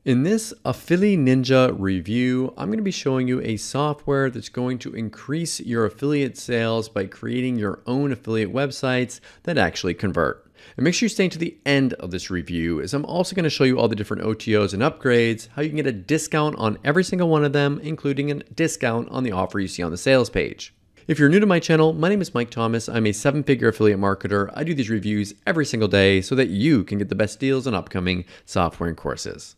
In this AffiliNinja review, I'm going to be showing you a software that's going to increase your affiliate sales by creating your own affiliate websites that actually convert. And make sure you stay to the end of this review, as I'm also going to show you all the different OTOs and upgrades, how you can get a discount on every single one of them, including a discount on the offer you see on the sales page. If you're new to my channel, my name is Mike Thomas. I'm a 7-figure affiliate marketer. I do these reviews every single day so that you can get the best deals on upcoming software and courses.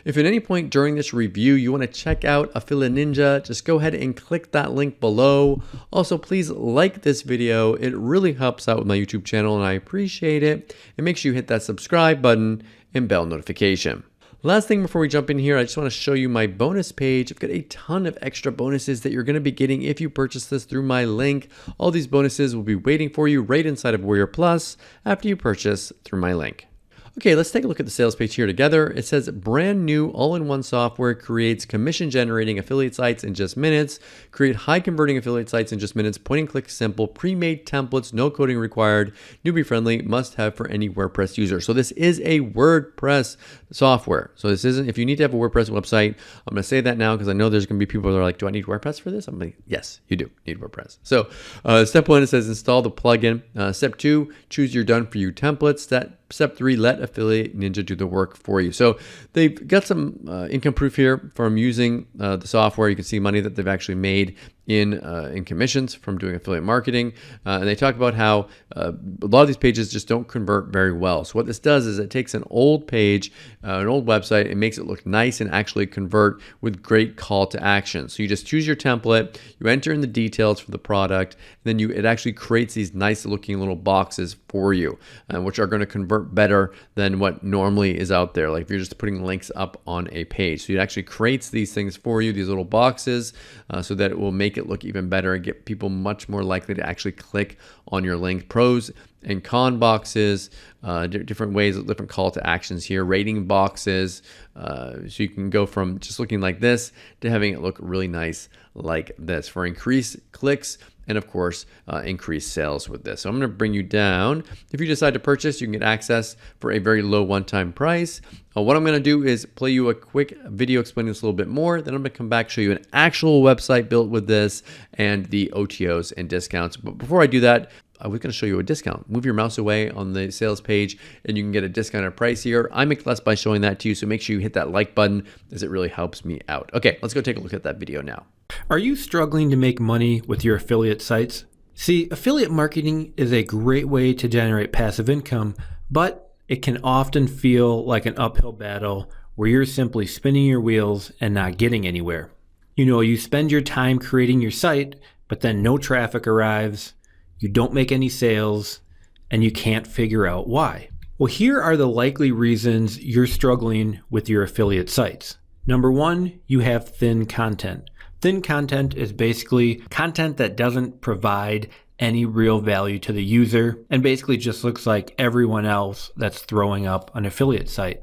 If at any point during this review you want to check out AffiliNinja, just go ahead and click that link below. Also, please like this video. It really helps out with my YouTube channel and I appreciate it. And make sure you hit that subscribe button and bell notification. Last thing before we jump in here, I just want to show you my bonus page. I've got a ton of extra bonuses that you're going to be getting if you purchase this through my link. All these bonuses will be waiting for you right inside of Warrior Plus after you purchase through my link. Okay, let's take a look at the sales page here together. It says brand new all-in-one software creates commission generating affiliate sites in just minutes, create high converting affiliate sites in just minutes, point and click simple, pre-made templates, no coding required, newbie friendly, must have for any WordPress user. So this is a WordPress software. So this isn't, if you need to have a WordPress website, I'm going to say that now because I know there's going to be people that are like, do I need WordPress for this? I'm like, yes, you do need WordPress. So step 1, it says install the plugin. Step 2, choose your done for you templates. Step 3, let AffiliNinja do the work for you. So they've got some income proof here from using the software. You can see money that they've actually made in commissions from doing affiliate marketing. And they talk about how a lot of these pages just don't convert very well. So what this does is it takes an old page, an old website, and makes it look nice and actually convert with great call to action. So you just choose your template, you enter in the details for the product, and then it actually creates these nice looking little boxes for you, which are going to convert better than what normally is out there. Like if you're just putting links up on a page. So it actually creates these things for you, these little boxes, so that it will make it look even better and get people much more likely to actually click on your link. Pros and con boxes, different ways, different call to actions here, rating boxes. So you can go from just looking like this to having it look really nice like this for increased clicks and of course increased sales with this. So I'm going to bring you down. If you decide to purchase, you can get access for a very low one-time price. What I'm going to do is play you a quick video explaining this a little bit more. Then I'm going to come back, show you an actual website built with this and the OTOs and discounts. But before I do that, I was going to show you a discount. Move your mouse away on the sales page and you can get a discounted price here. I make less by showing that to you, so make sure you hit that like button as it really helps me out. Okay, let's go take a look at that video now. Are you struggling to make money with your affiliate sites? See, affiliate marketing is a great way to generate passive income, but it can often feel like an uphill battle where you're simply spinning your wheels and not getting anywhere. You know, you spend your time creating your site, but then no traffic arrives, you don't make any sales, and you can't figure out why. Well, here are the likely reasons you're struggling with your affiliate sites. Number 1, you have thin content. Thin content is basically content that doesn't provide any real value to the user and basically just looks like everyone else that's throwing up an affiliate site.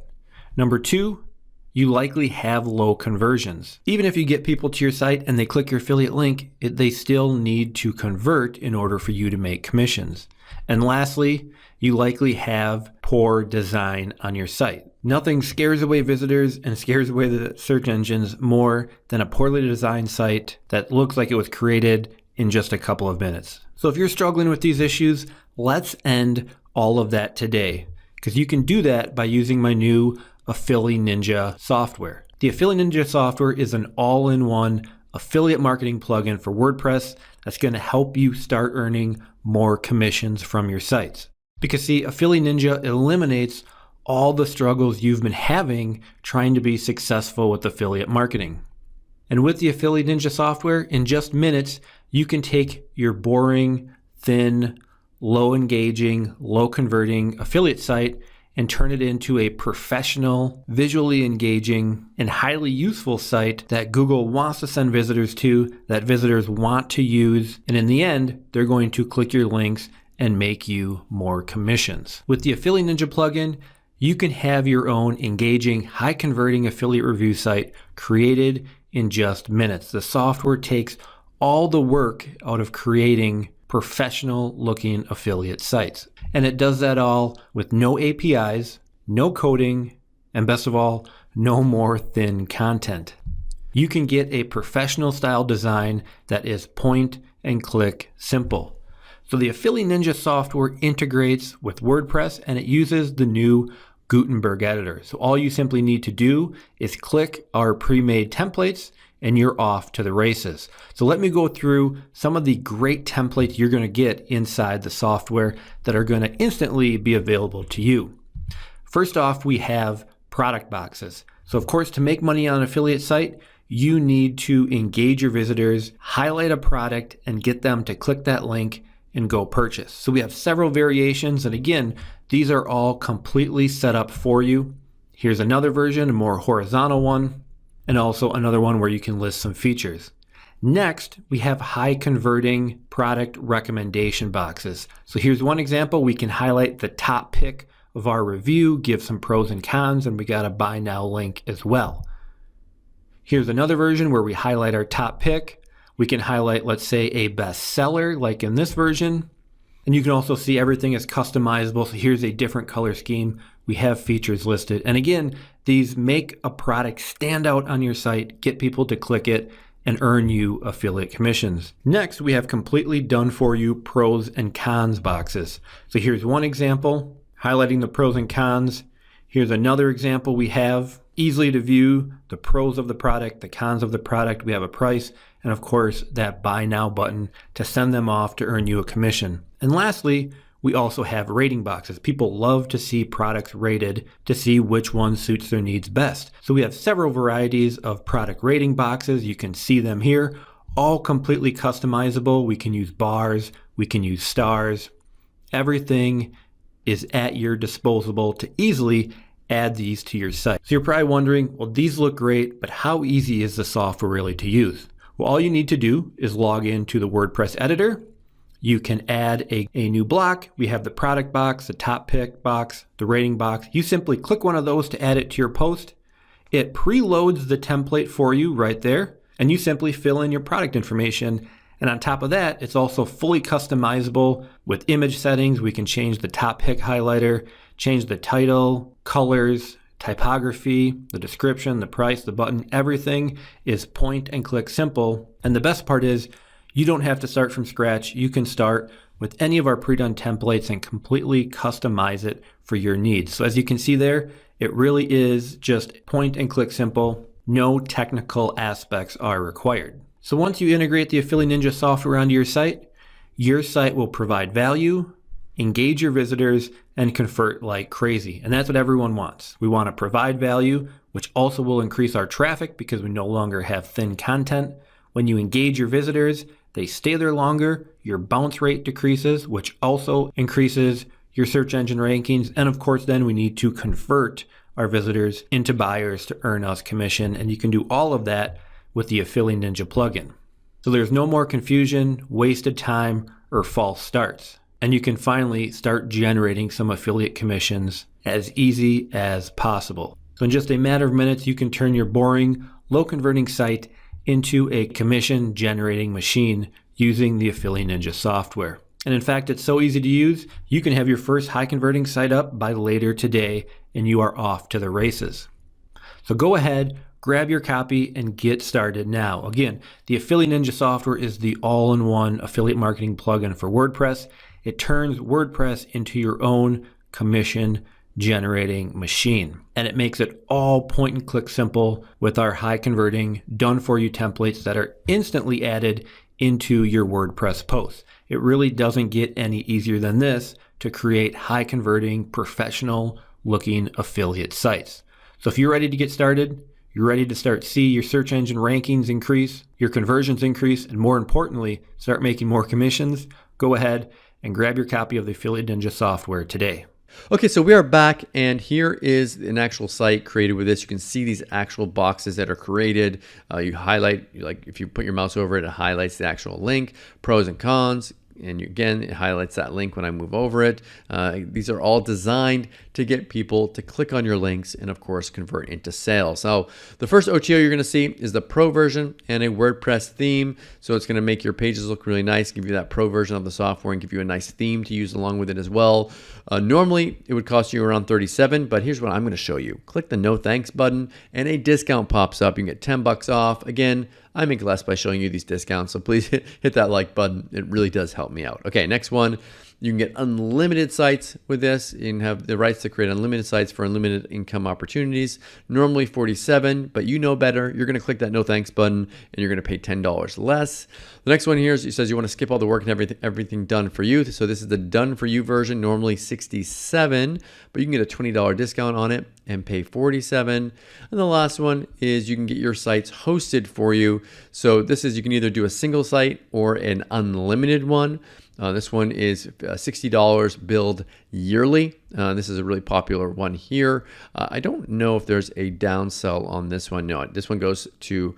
Number 2, you likely have low conversions. Even if you get people to your site and they click your affiliate link, they still need to convert in order for you to make commissions. And lastly, you likely have poor design on your site. Nothing scares away visitors and scares away the search engines more than a poorly designed site that looks like it was created in just a couple of minutes. So if you're struggling with these issues, let's end all of that today, because you can do that by using my new AffiliNinja software. The AffiliNinja software is an all-in-one affiliate marketing plugin for WordPress that's going to help you start earning more commissions from your sites. Because see, AffiliNinja eliminates all the struggles you've been having trying to be successful with affiliate marketing. And with the AffiliNinja software, in just minutes, you can take your boring, thin, low engaging, low converting affiliate site and turn it into a professional, visually engaging, and highly useful site that Google wants to send visitors to, that visitors want to use, and in the end, they're going to click your links and make you more commissions. With the AffiliNinja plugin, you can have your own engaging, high converting affiliate review site created in just minutes. The software takes all the work out of creating professional looking affiliate sites. And it does that all with no APIs, no coding, and best of all, no more thin content. You can get a professional style design that is point and click simple. So the AffiliNinja software integrates with WordPress and it uses the new Gutenberg editor. So all you simply need to do is click our pre-made templates and you're off to the races. So let me go through some of the great templates you're going to get inside the software that are going to instantly be available to you. First off, we have product boxes. So of course, to make money on an affiliate site, you need to engage your visitors, highlight a product, and get them to click that link and go purchase. So we have several variations, and again, these are all completely set up for you. Here's another version, a more horizontal one, and also another one where you can list some features. Next, we have high converting product recommendation boxes. So here's one example. We can highlight the top pick of our review, give some pros and cons, and we got a buy now link as well. Here's another version where we highlight our top pick. We can highlight, let's say, a bestseller like in this version. And you can also see everything is customizable. So here's a different color scheme. We have features listed. And again, these make a product stand out on your site, get people to click it, and earn you affiliate commissions. Next, we have completely done for you pros and cons boxes. So here's one example, highlighting the pros and cons. Here's another example we have, easily to view the pros of the product, the cons of the product. We have a price, and of course, that buy now button to send them off to earn you a commission. And lastly, we also have rating boxes. People love to see products rated to see which one suits their needs best. So we have several varieties of product rating boxes. You can see them here, all completely customizable. We can use bars, we can use stars. Everything is at your disposal to easily add these to your site. So you're probably wondering, well, these look great, but how easy is the software really to use? Well, all you need to do is log into the WordPress editor. You can add a new block. We have the product box, the top pick box, the rating box. You simply click one of those to add it to your post. It preloads the template for you right there, and you simply fill in your product information. And on top of that, it's also fully customizable with image settings. We can change the top pick highlighter, change the title, colors, typography, the description, the price, the button. Everything is point and click simple. And the best part is you don't have to start from scratch. You can start with any of our pre-done templates and completely customize it for your needs. So as you can see there, it really is just point and click simple. No technical aspects are required. So once you integrate the AffiliNinja software onto your site will provide value, engage your visitors, and convert like crazy. And that's what everyone wants. We want to provide value, which also will increase our traffic because we no longer have thin content. When you engage your visitors, they stay there longer, your bounce rate decreases, which also increases your search engine rankings. And of course, then we need to convert our visitors into buyers to earn us commission. And you can do all of that with the AffiliNinja plugin. So there's no more confusion, wasted time, or false starts. And you can finally start generating some affiliate commissions as easy as possible. So in just a matter of minutes, you can turn your boring, low converting site into a commission generating machine using the AffiliNinja software. And in fact, it's so easy to use, you can have your first high converting site up by later today and you are off to the races. So go ahead, grab your copy and get started now. Again, the AffiliNinja software is the all-in-one affiliate marketing plugin for WordPress. It turns WordPress into your own commission generating machine. And it makes it all point and click simple with our high converting done for you templates that are instantly added into your WordPress posts. It really doesn't get any easier than this to create high converting, professional looking affiliate sites. So if you're ready to get started, you're ready to start see your search engine rankings increase, your conversions increase, and more importantly, start making more commissions, go ahead and grab your copy of the AffiliNinja software today. Okay, so we are back, and here is an actual site created with this. You can see these actual boxes that are created. You highlight, like if you put your mouse over it, it highlights the actual link, pros and cons, and again, it highlights that link when I move over it. These are all designed to get people to click on your links and, of course, convert into sales. So the first OTO you're going to see is the pro version and a WordPress theme. So it's going to make your pages look really nice, give you that pro version of the software, and give you a nice theme to use along with it as well. Normally, it would cost you around $37, but here's what I'm going to show you. Click the no thanks button and a discount pops up. You can get $10 off. Again, I make less by showing you these discounts, so please hit that like button. It really does help me out. Okay, next one. You can get unlimited sites with this. You can have the rights to create unlimited sites for unlimited income opportunities. Normally $47, but you know better. You're going to click that no thanks button and you're going to pay $10 less. The next one here is, it says you want to skip all the work and everything done for you. So this is the done for you version, normally $67, but you can get a $20 discount on it and pay $47. And the last one is you can get your sites hosted for you. So this is, you can either do a single site or an unlimited one. This one is $60 billed yearly. This is a really popular one here. I don't know if there's a downsell on this one. No, this one goes to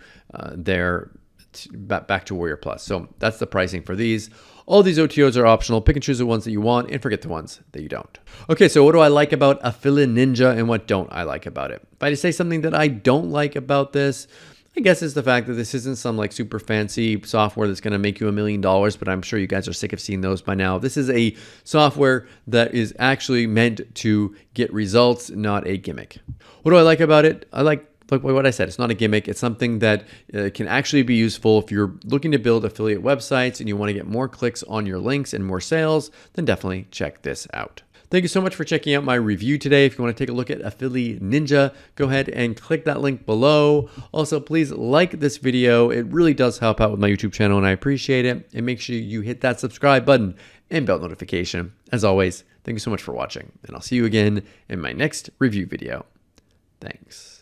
back to Warrior Plus. So that's the pricing for these. All these OTOs are optional. Pick and choose the ones that you want and forget the ones that you don't. Okay, so what do I like about AffiliNinja and what don't I like about it? If I had to say something that I don't like about this, I guess it's the fact that this isn't some like super fancy software that's going to make you $1 million, but I'm sure you guys are sick of seeing those by now. This is a software that is actually meant to get results, not a gimmick. What do I like about it? I like what I said. It's not a gimmick. It's something that can actually be useful if you're looking to build affiliate websites and you want to get more clicks on your links and more sales, then definitely check this out. Thank you so much for checking out my review today. If you want to take a look at AffiliNinja, go ahead and click that link below. Also, please like this video. It really does help out with my YouTube channel and I appreciate it. And make sure you hit that subscribe button and bell notification. As always, thank you so much for watching and I'll see you again in my next review video. Thanks.